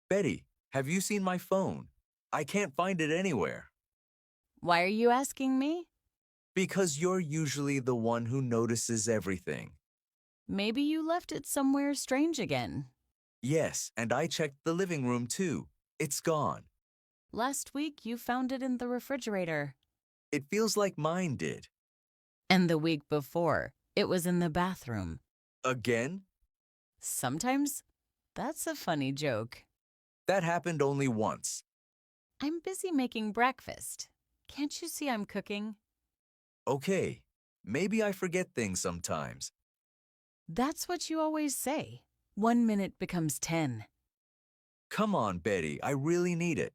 Betty, have you seen my phone? I can't find it anywhere. Why are you asking me? Because you're usually the one who notices everything. Maybe you left it somewhere strange again. Yes, and I checked the living room too. It's gone. Last week you found it in the refrigerator. It feels like mine did. And the week before, it was in the bathroom. Again? Sometimes that's a funny joke. That happened only once. I'm busy making breakfast. Can't you see I'm cooking? Okay, maybe I forget things sometimes. That's what you always say. 1 minute becomes 10. Come on, Betty, I really need it.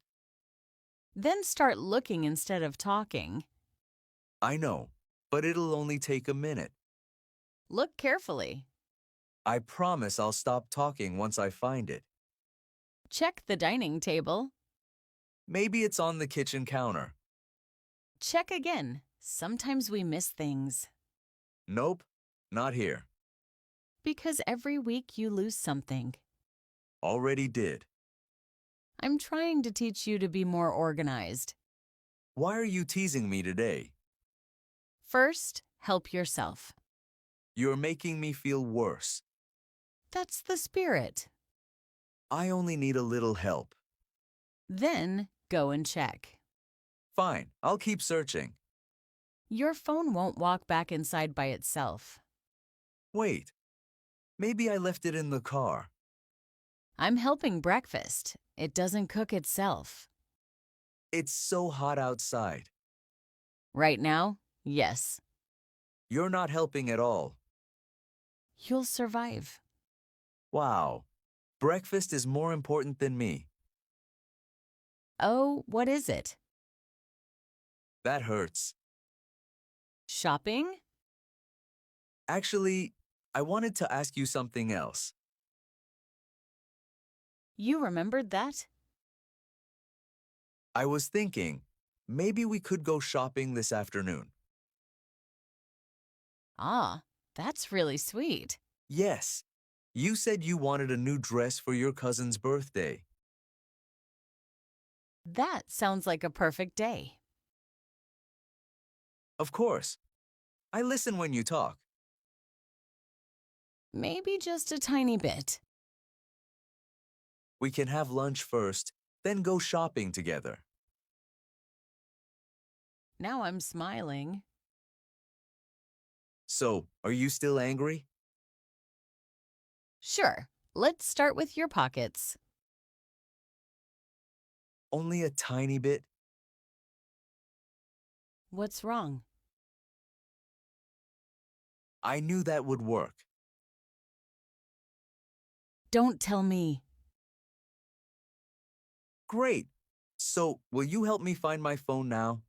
Then start looking instead of talking. I know, but it'll only take a minute. Look carefully. I promise I'll stop talking once I find it. Check the dining table. Maybe it's on the kitchen counter. Check again. Sometimes we miss things. Nope, not here. Because every week you lose something. Already did. I'm trying to teach you to be more organized. Why are you teasing me today? First, help yourself. You're making me feel worse. That's the spirit. I only need a little help. Then, go and check. Fine, I'll keep searching. Your phone won't walk back inside by itself. Wait, maybe I left it in the car. I'm helping breakfast. It doesn't cook itself. It's so hot outside. Right now, yes. You're not helping at all. You'll survive. Wow, breakfast is more important than me. Oh, what is it? That hurts. Shopping? Actually, I wanted to ask you something else. You remembered that? I was thinking, maybe we could go shopping this afternoon. Ah, that's really sweet. Yes, you said you wanted a new dress for your cousin's birthday. That sounds like a perfect day. Of course. I listen when you talk. Maybe just a tiny bit. We can have lunch first, then go shopping together. Now I'm smiling. So, are you still angry? Sure, let's start with your pockets. Only a tiny bit? What's wrong? I knew that would work. Don't tell me. Great. So, will you help me find my phone now?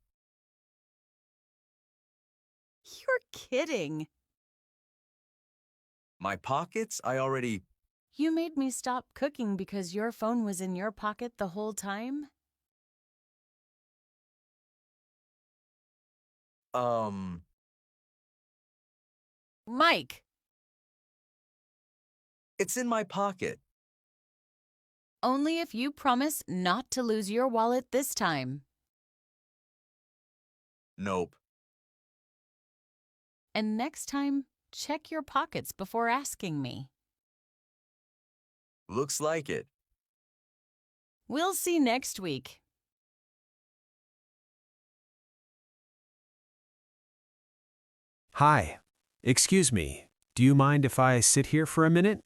You're kidding. My pockets? You made me stop cooking because your phone was in your pocket the whole time? Mike! It's in my pocket. Only if you promise not to lose your wallet this time. Nope. And next time, check your pockets before asking me. Looks like it. We'll see next week. Hi. Excuse me. Do you mind if I sit here for a minute?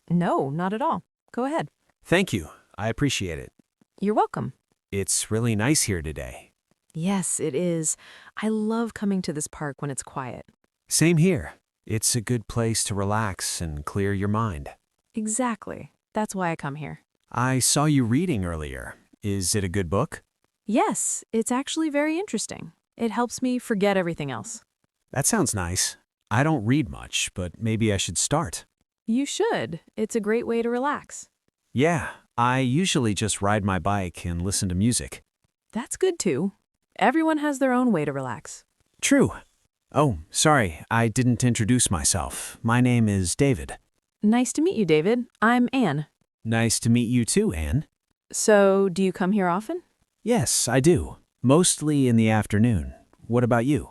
No, not at all. Go ahead. Thank you. I appreciate it. You're welcome. It's really nice here today. Yes, it is. I love coming to this park when it's quiet. Same here. It's a good place to relax and clear your mind. Exactly. That's why I come here. I saw you reading earlier. Is it a good book? Yes, it's actually very interesting. It helps me forget everything else. That sounds nice. I don't read much, but maybe I should start. You should. It's a great way to relax. Yeah, I usually just ride my bike and listen to music. That's good too. Everyone has their own way to relax. True. Oh, sorry, I didn't introduce myself. My name is David. Nice to meet you, David. I'm Anne. Nice to meet you too, Anne. So, do you come here often? Yes, I do. Mostly in the afternoon. What about you?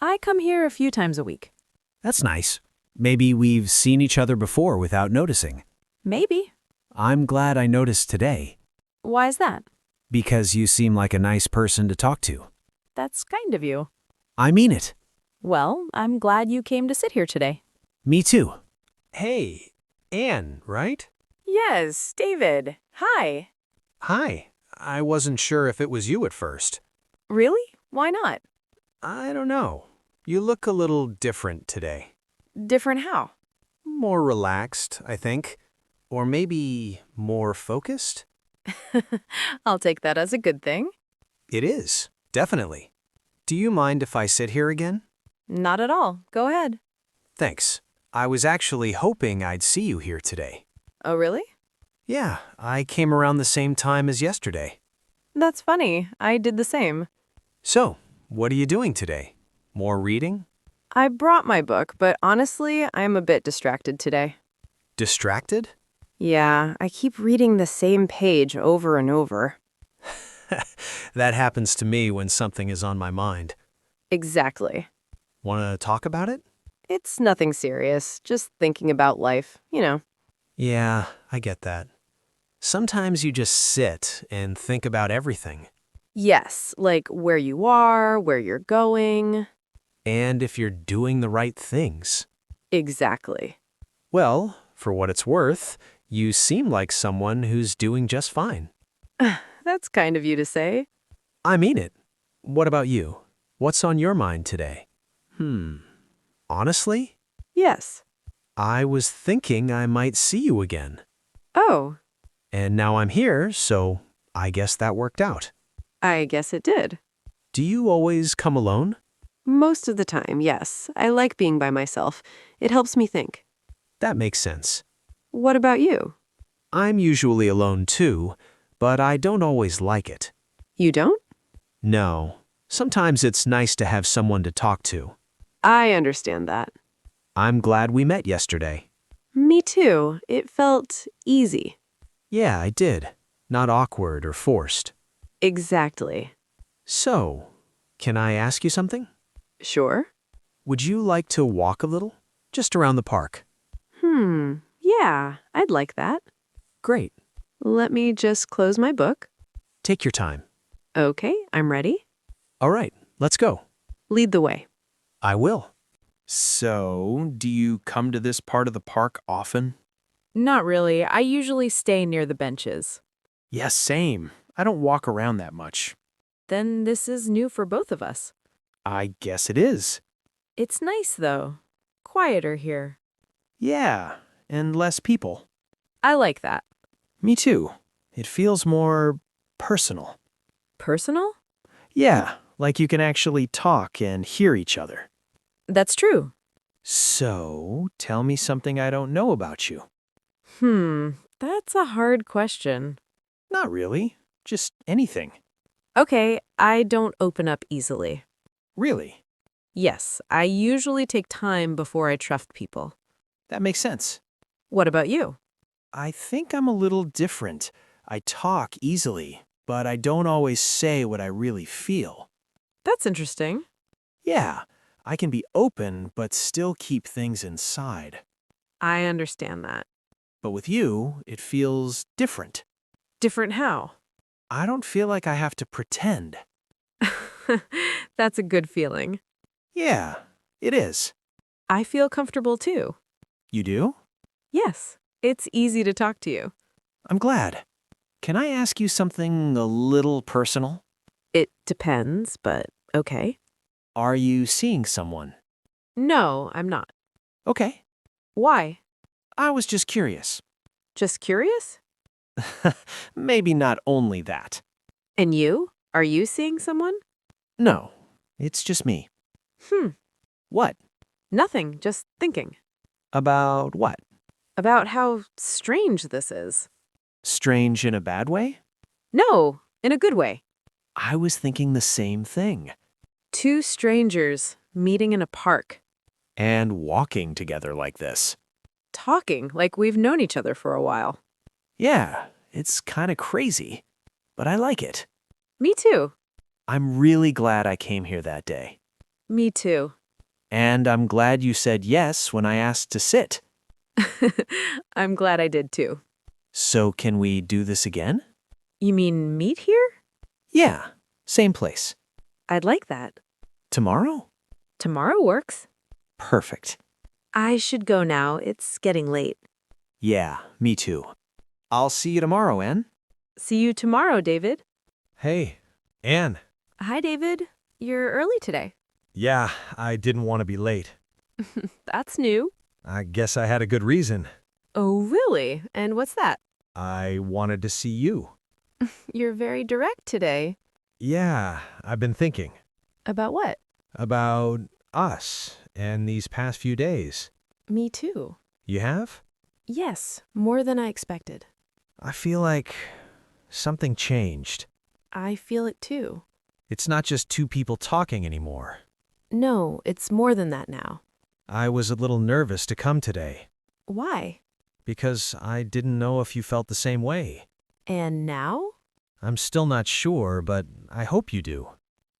I come here a few times a week. That's nice. Maybe we've seen each other before without noticing. Maybe. I'm glad I noticed today, Why is that? because you seem like a nice person to talk to. That's kind of you. I mean it. Well, I'm glad you came to sit here today. Me too. Hey, Anne, right? Yes, David. Hi. Hi. I wasn't sure if it was you at first. Really? Why not? I don't know. You look a little different today. Different how? More relaxed, I think. Or maybe more focused? I'll take that as a good thing. It is, definitely. Do you mind if I sit here again? Not at all. Go ahead. Thanks. I was actually hoping I'd see you here today. Oh, really? Yeah, I came around the same time as yesterday. That's funny. I did the same. So, what are you doing today? More reading? I brought my book, but honestly, I'm a bit distracted today. Distracted? Yeah, I keep reading the same page over and over. That happens to me when something is on my mind. Exactly. Want to talk about it? It's nothing serious, just thinking about life, you know. Yeah, I get that. Sometimes you just sit and think about everything. Yes, like where you are, where you're going. And if you're doing the right things. Exactly. Well, for what it's worth, you seem like someone who's doing just fine. That's kind of you to say. I mean it. What about you? What's on your mind today? Honestly, Yes. I was thinking I might see you again. Oh, And now I'm here, so I guess that worked out. I guess it did. Do you always come alone? Most of the time, yes. I like being by myself. It helps me think. That makes sense. What about you? I'm usually alone too, but I don't always like it. You don't? No. Sometimes it's nice to have someone to talk to. I understand that. I'm glad we met yesterday. Me too. It felt easy. Yeah, I did. Not awkward or forced. Exactly. So, can I ask you something? Sure? Would you like to walk a little? Just around the park. Yeah, I'd like that. Great. Let me just close my book. Take your time. Okay, I'm ready. All right, let's go. Lead the way. I will. So, do you come to this part of the park often? Not really. I usually stay near the benches. Yes, same. I don't walk around that much. Then this is new for both of us. I guess it is. It's nice, though. Quieter here. Yeah, and less people. I like that. Me too. It feels more personal. Personal? Yeah, like you can actually talk and hear each other. That's true. So, tell me something I don't know about you. That's a hard question. Not really. Just anything. Okay, I don't open up easily. Really. Yes, I usually take time before I trust people. That makes sense. What about you? I think I'm a little different. I talk easily, but I don't always say what I really feel. That's interesting. Yeah, I can be open, but still keep things inside. I understand that. But with you, it feels different. Different how? I don't feel like I have to pretend. That's a good feeling. Yeah, it is. I feel comfortable too. You do? Yes, it's easy to talk to you. I'm glad. Can I ask you something a little personal? It depends, but okay. Are you seeing someone? No, I'm not. Okay. Why? I was just curious. Just curious? Maybe not only that. And you? Are you seeing someone? No, it's just me. What? Nothing, just thinking. About what? About how strange this is. Strange in a bad way? No, in a good way. I was thinking the same thing. Two strangers meeting in a park, And walking together like this. talking like we've known each other for a while. Yeah, It's kind of crazy, but I like it. Me too. I'm really glad I came here that day. Me too. And I'm glad you said yes when I asked to sit. I'm glad I did too. So can we do this again? You mean meet here? Yeah, same place. I'd like that. Tomorrow? Tomorrow works. Perfect. I should go now. It's getting late. Yeah, me too. I'll see you tomorrow, Anne. See you tomorrow, David. Hey, Anne. Hi, David. You're early today. Yeah, I didn't want to be late. That's new. I guess I had a good reason. Oh, really? And what's that? I wanted to see you. You're very direct today. Yeah, I've been thinking About what? about us and these past few days. Me too. You have? Yes, more than I expected. I feel like something changed. I feel it too. It's not just two people talking anymore. No, it's more than that now. I was a little nervous to come today Why? because I didn't know if you felt the same way. And now? I'm still not sure, but I hope you do.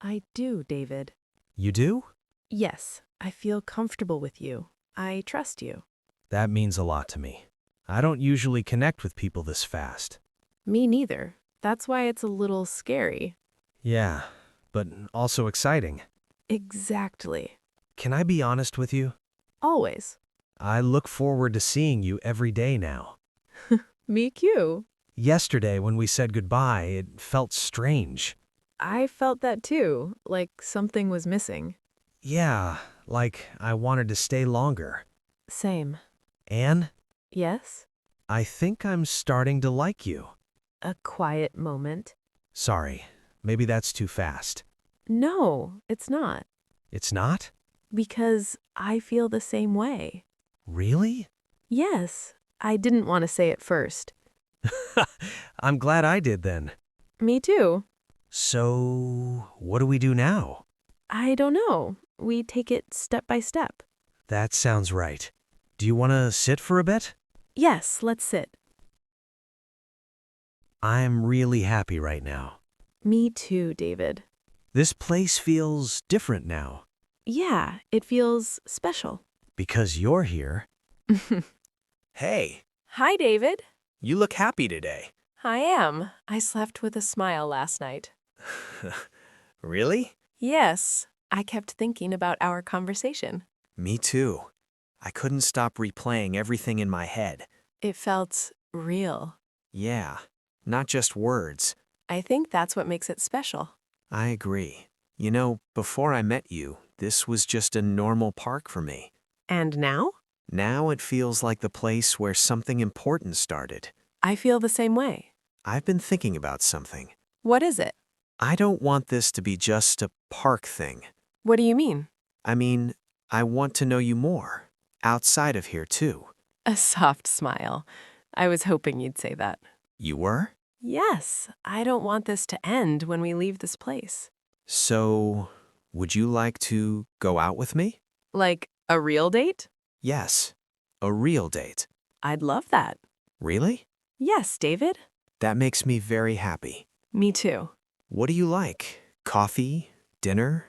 I do, David. You do? Yes, I feel comfortable with you. I trust you. That means a lot to me. I don't usually connect with people this fast. Me neither. That's why it's a little scary. Yeah, but also exciting. Exactly. Can I be honest with you? Always. I look forward to seeing you every day now. Me too. Yesterday, when we said goodbye, it felt strange. I felt that too, like something was missing. Yeah, like I wanted to stay longer. Same. Anne, Yes? I think I'm starting to like you. A quiet moment. Sorry, maybe that's too fast. No, it's not. It's not? Because I feel the same way. Really? Yes, I didn't want to say it first. I'm glad I did then. Me too. So, what do we do now? I don't know. We take it step by step. That sounds right. Do you want to sit for a bit? Yes, let's sit. I'm really happy right now. Me too, David. This place feels different now. Yeah, it feels special. Because you're here. Hey, Hi, David. you look happy today. I am. I slept with a smile last night. Really? Yes, I kept thinking about our conversation. Me too. I couldn't stop replaying everything in my head. It felt real. Yeah, not just words. I think that's what makes it special. I agree. You know, before I met you, this was just a normal park for me. And now? Now it feels like the place where something important started. I feel the same way. I've been thinking about something. What is it? I don't want this to be just a park thing. What do you mean? I mean, I want to know you more, outside of here too. A soft smile. I was hoping you'd say that. You were? Yes, I don't want this to end when we leave this place. So, would you like to go out with me? Like a real date? Yes, a real date. I'd love that. Really? Yes, David. That makes me very happy. Me too. What do you like? Coffee? Dinner?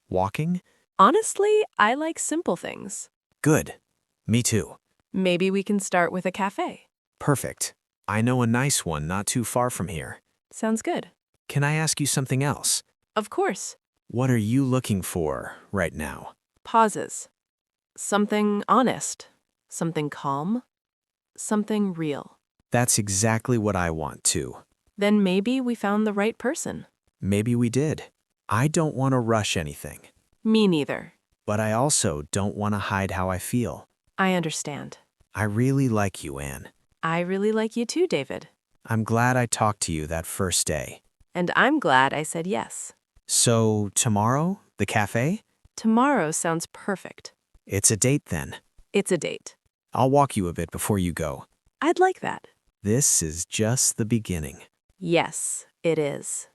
Walking? Honestly, I like simple things. Good. Me too. Maybe we can start with a cafe. Perfect. I know a nice one not too far from here. Sounds good. Can I ask you something else? Of course. What are you looking for right now? Pauses. Something honest. Something calm. Something real. That's exactly what I want too. Then maybe we found the right person. Maybe we did. I don't want to rush anything, Me neither. but I also don't want to hide how I feel. I understand. I really like you, Anne. I really like you too, David. I'm glad I talked to you that first day. And I'm glad I said yes. So, tomorrow, the cafe? Tomorrow sounds perfect. It's a date then. It's a date. I'll walk you a bit before you go. I'd like that. This is just the beginning. Yes, it is.